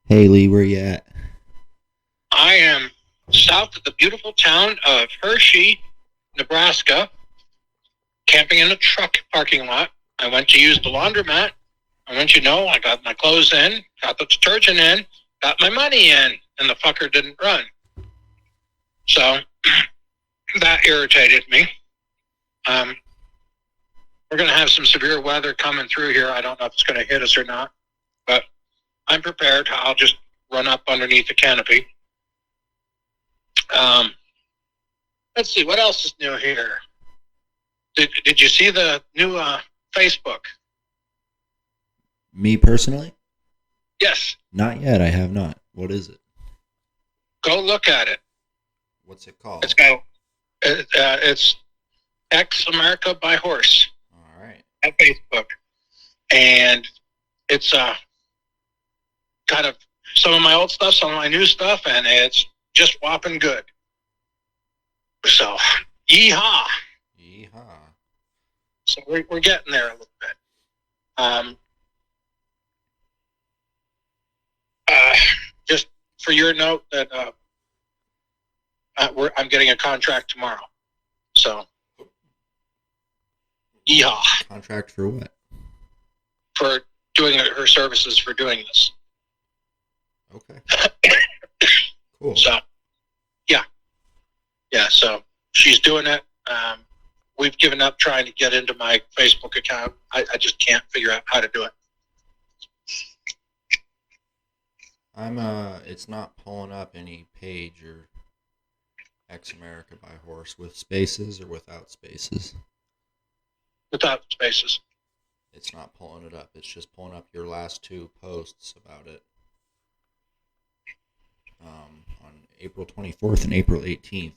Hey Lee, where you at? I am south of the beautiful town of Hershey, Nebraska, camping in a truck parking lot. I went to use the laundromat. I got my clothes in, got the detergent in, got my money in, and the fucker didn't run. So that irritated me. Um, we're going to have some severe weather coming through here. I don't know if it's going to hit us or not, but I'm prepared. I'll just run up underneath the canopy. Um, let's see, what else is new here? Did you see the new Facebook? Me personally? Yes. Not yet, I have not. What is it? Go look at it. What's it called? It's X America by Horse Alright. at Facebook, and it's kind of some of my old stuff, some of my new stuff, and it's just whopping good. So, yeehaw! Yeehaw. So we're getting there a little bit. Just for your note that I'm getting a contract tomorrow. So, yeehaw Contract for what? for doing her services for doing this. Okay. Cool. So, yeah. So she's doing it. We've given up trying to get into my Facebook account. I just can't figure out how to do it. It's not pulling up any page or X America by Horse with spaces or without spaces. Without spaces. It's not pulling it up. It's just pulling up your last two posts about it. On April 24th and April 18th.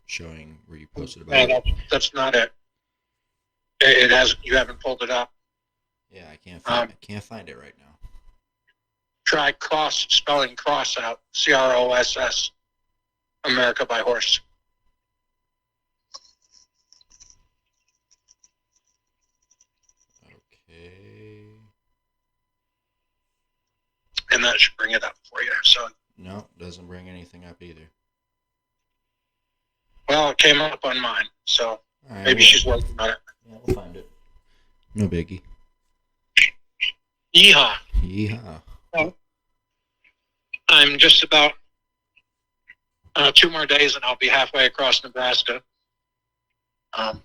Showing where you posted about it. That's not it. It has. You haven't pulled it up. Yeah, I can't find it right now. Try spelling cross out. CROSS. America by Horse. Okay. And that should bring it up for you. So. No, doesn't bring anything up either. Well, it came up on mine, so right, maybe she's working on it. Yeah, we'll find it. No biggie. Yeehaw. Yeehaw. Well, I'm just about 2 more days and I'll be halfway across Nebraska. Yeehaw,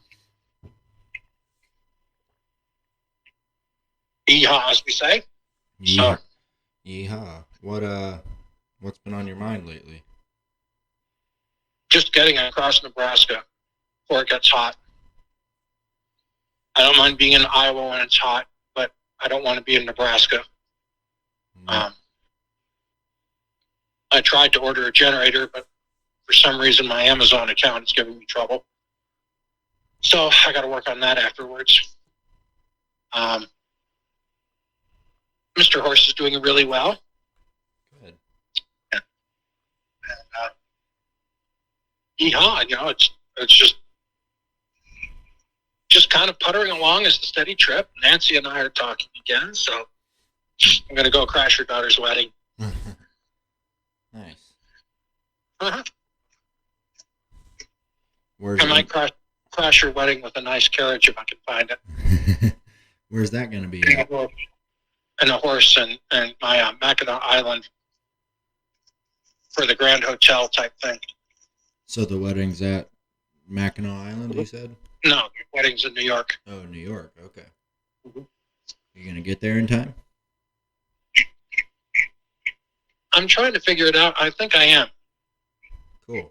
as we say. Yeehaw. So, yeehaw. What's been on your mind lately? Just getting across Nebraska before it gets hot. I don't mind being in Iowa when it's hot, but I don't want to be in Nebraska. I tried to order a generator, but for some reason my Amazon account is giving me trouble. So I got to work on that afterwards. Mr. Horse is doing really well. Good. And, yeehaw, it's just kind of puttering along as the steady trip. Nancy and I are talking again, so I'm going to go crash her daughter's wedding. Nice. Uh-huh. I might crash her wedding with a nice carriage if I can find it. Where's that going to be? And a horse and my Mackinac Island for the Grand Hotel type thing. So the wedding's at Mackinac Island, you said? No, the wedding's in New York. Oh, New York. Okay. Mm-hmm. You going to get there in time? I'm trying to figure it out. I think I am. Cool.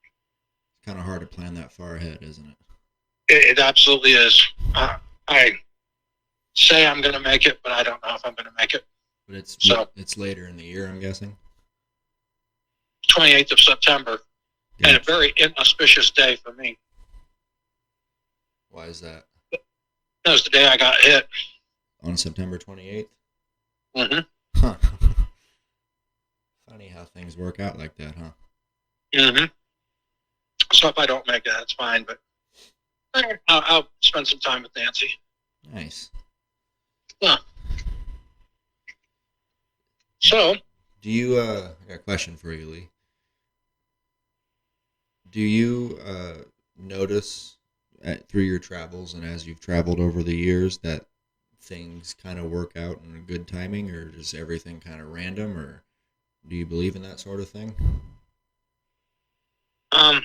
It's kind of hard to plan that far ahead, isn't it? It absolutely is. I say I'm going to make it, but I don't know if I'm going to make it. But it's later in the year, I'm guessing? 28th of September. Yeah. And a very inauspicious day for me. Why is that? That was the day I got hit. On September 28th? Mm-hmm. Huh. Funny how things work out like that, huh? Mm-hmm. So if I don't make it, that's fine, but I'll spend some time with Nancy. Nice. Yeah. So, Do you? I got a question for you, Lee. Do you notice through your travels and as you've traveled over the years that things kind of work out in a good timing, or is everything kind of random, or do you believe in that sort of thing? um,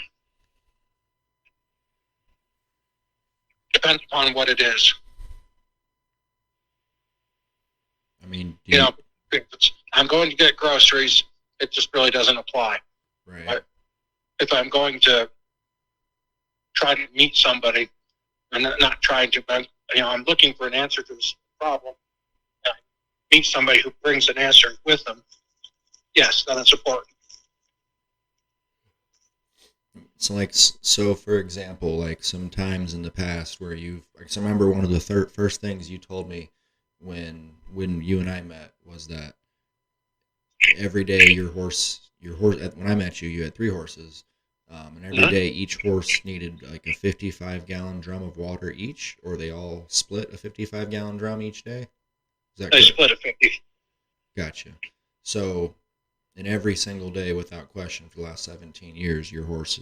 depends upon what it is. I mean, do You you? know, if I'm going to get groceries, it just really doesn't apply. Right. If I'm going to try to meet somebody, I'm not trying to, but I'm looking for an answer to this problem. I meet somebody who brings an answer with them. Yes, then it's important. So so for example, like sometimes in the past where you've, like, so I remember one of the first things you told me when you and I met was that every day your horse when I met you, you had three horses, and every Mm-hmm. day each horse needed like a 55-gallon drum of water each, or they all split a 55-gallon drum each day. Is that They correct? split it 50. Gotcha. So and every single day, without question, for the last 17 years, your horse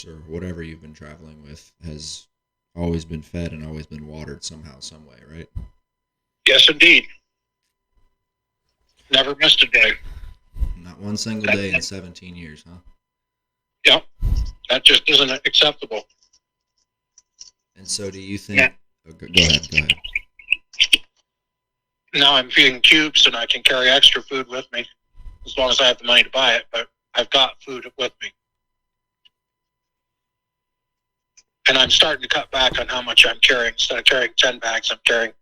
or whatever you've been traveling with has always been fed and always been watered somehow, some way, right? Yes, indeed. Never missed a day. Not one single That, day in 17 years, huh? yeah, that just isn't acceptable. And so, do you Yeah. think? Oh, go ahead. Go ahead. Now I'm feeding cubes and I can carry extra food with me as long as I have the money to buy it, but I've got food with me. And I'm starting to cut back on how much I'm carrying. Instead of carrying 10 bags, I'm carrying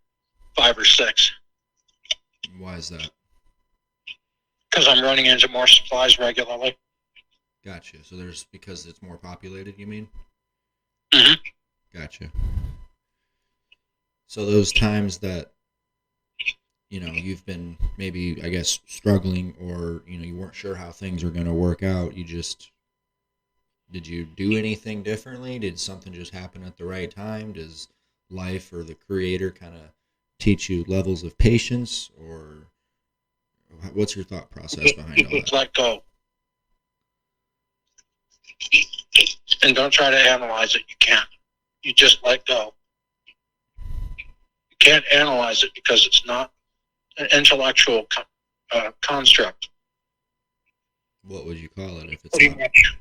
5 or 6 Why is that? because I'm running into more supplies regularly. Gotcha. So there's because it's more populated. You mean? Mm-hmm. Gotcha. So those times that you've been maybe, I guess, struggling, or you weren't sure how things are going to work out, did you do anything differently? Did something just happen at the right time? Does life or the creator kind of teach you levels of patience, or what's your thought process behind You all just that? let go. And don't try to analyze it. You can't. You just let go. You can't analyze it because it's not an intellectual construct. What would you call it if it's Pretty not? much.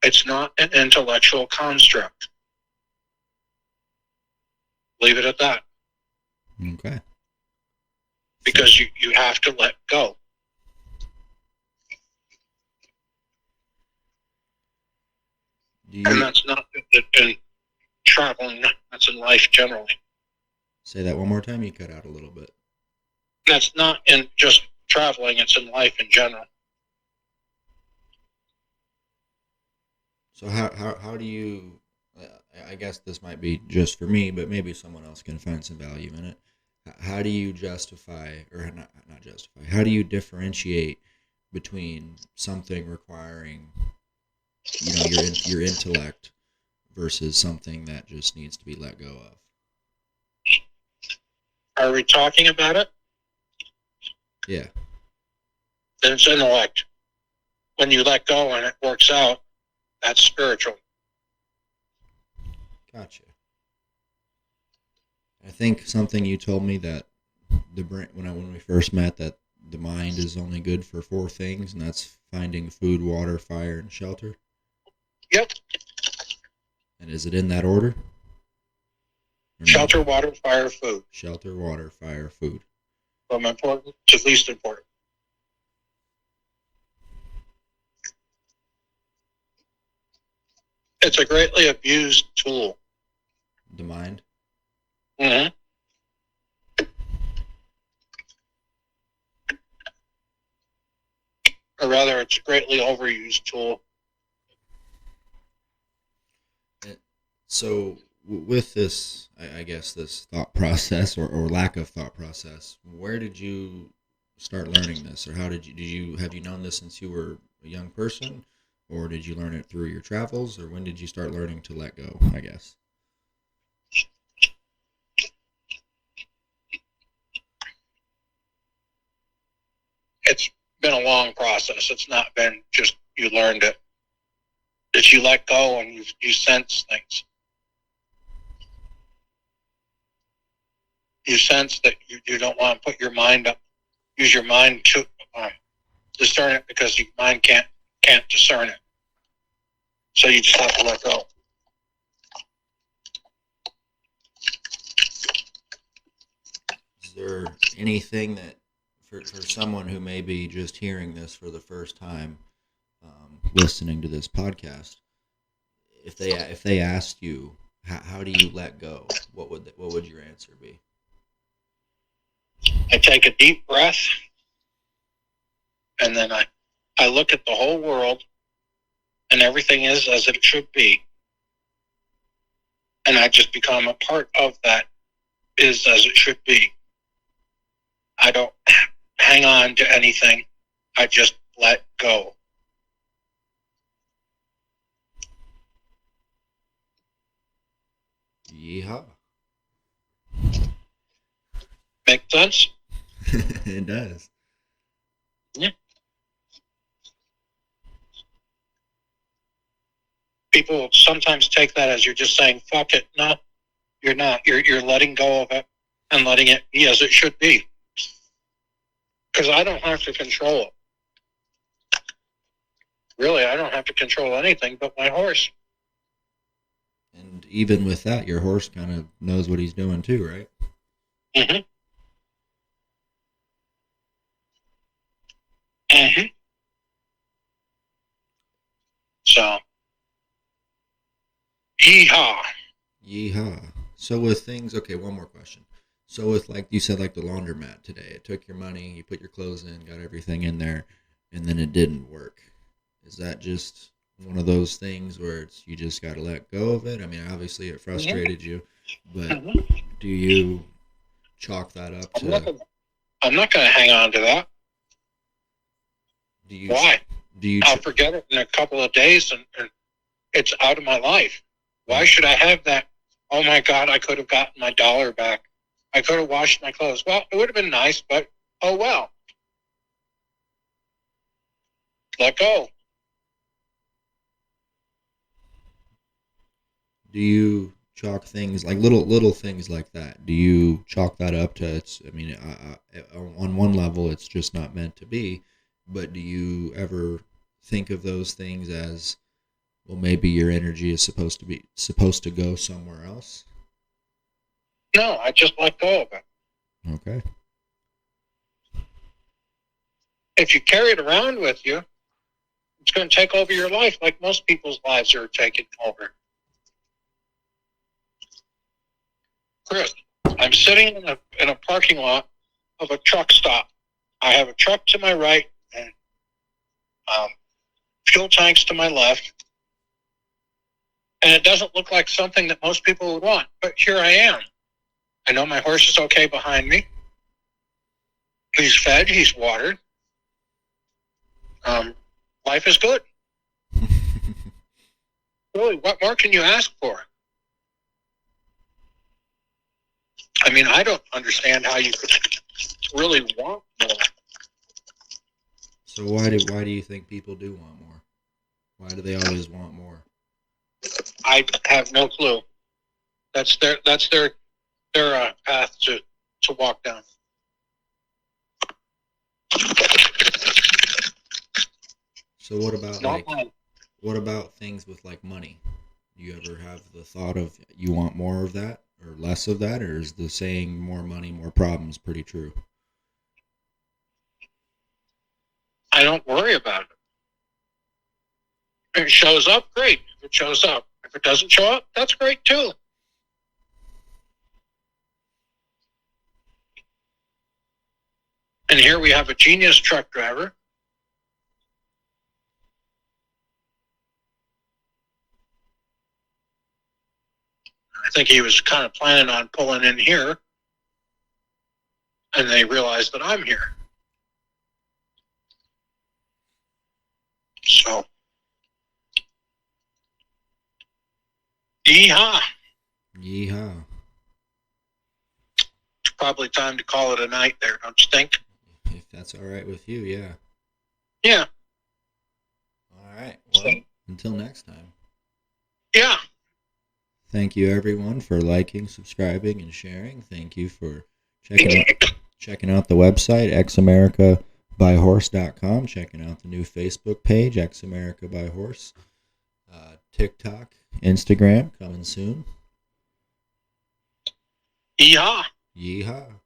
It's not an intellectual construct. Leave it at that. Okay. Because you have to let go. And that's not in traveling, that's in life generally. Say that one more time? You cut out a little bit. That's not in just traveling, it's in life in general. So how do you? I guess this might be just for me, but maybe someone else can find some value in it. How do you justify, or not justify? How do you differentiate between something requiring, your intellect versus something that just needs to be let go of? Are we talking about it? Yeah. Then it's intellect. When you let go and it works out, that's spiritual. Gotcha. I think something you told me that the brain when we first met, that the mind is only good for four things, and that's finding food, water, fire, and shelter. Yep. And is it in that order? Or no? Shelter, water, fire, food. Shelter, water, fire, food. From important to least important. It's a greatly abused tool. The mind. Mm-hmm. Or rather, it's a greatly overused tool. So with this, I guess this thought process, or lack of thought process, where did you start learning this, or how have you known this since you were a young person, or did you learn it through your travels, or when did you start learning to let go, I guess? process. It's not been just you learned it. That you let go and you sense things. You sense that you don't want to put your mind up, use your mind to discern it, because your mind can't discern it. So you just have to let go. Is there anything that, for someone who may be just hearing this for the first time, listening to this podcast, if they asked you, how do you let go, what would your answer be? I take a deep breath, and then I look at the whole world, and everything is as it should be. And I just become a part of that is as it should be. I don't hang on to anything. I just let go. Yeehaw. Make sense? It does. Yeah. People sometimes take that as you're just saying, fuck it. No, you're not. You're letting go of it and letting it be as it should be. Because I don't have to control it. Really, I don't have to control anything but my horse. And even with that, your horse kind of knows what he's doing too, right? Mm-hmm. Mm-hmm. So, yeehaw. Yeehaw. So with things, okay, one more question. So with, like you said, like the laundromat today, it took your money, you put your clothes in, got everything in there, and then it didn't work. Is that just one of those things where you just got to let go of it? I mean, obviously it frustrated you, but do you chalk that up to? I'm not going to hang on to that. Why? I'll forget it in a couple of days, and it's out of my life. Why should I have that? Oh my God, I could have gotten my $1 back. I could have washed my clothes. Well, it would have been nice, but oh well. Let go. Do you chalk things like little things like that? Do you chalk that up to it's? I mean, on one level, it's just not meant to be. But do you ever think of those things as, well, maybe your energy is supposed to go somewhere else? No, I just let go of it. Okay. If you carry it around with you, it's going to take over your life, like most people's lives are taken over. Chris, I'm sitting in a parking lot of a truck stop. I have a truck to my right and fuel tanks to my left. And it doesn't look like something that most people would want. But here I am. I know my horse is okay behind me. He's fed. He's watered. Life is good. Really, what more can you ask for? I mean, I don't understand how you could really want more. So why do you think people do want more? Why do they always want more? I have no clue. That's their path to walk down. So what about things with like money? Do you ever have the thought of you want more of that or less of that, or is the saying more money, more problems pretty true? I don't worry about it. If it shows up, great. If it shows up. If it doesn't show up, that's great too. And here we have a genius truck driver. I think he was kind of planning on pulling in here, and they realized that I'm here. So, yeehaw. Yeehaw. It's probably time to call it a night there, don't you think? If that's all right with you, yeah. Yeah, until next time. Yeah. Thank you, everyone, for liking, subscribing, and sharing. Thank you for checking out the website, xamericabyhorse.com, checking out the new Facebook page, xamericabyhorse, TikTok, Instagram, coming soon. Yeehaw. Yeehaw.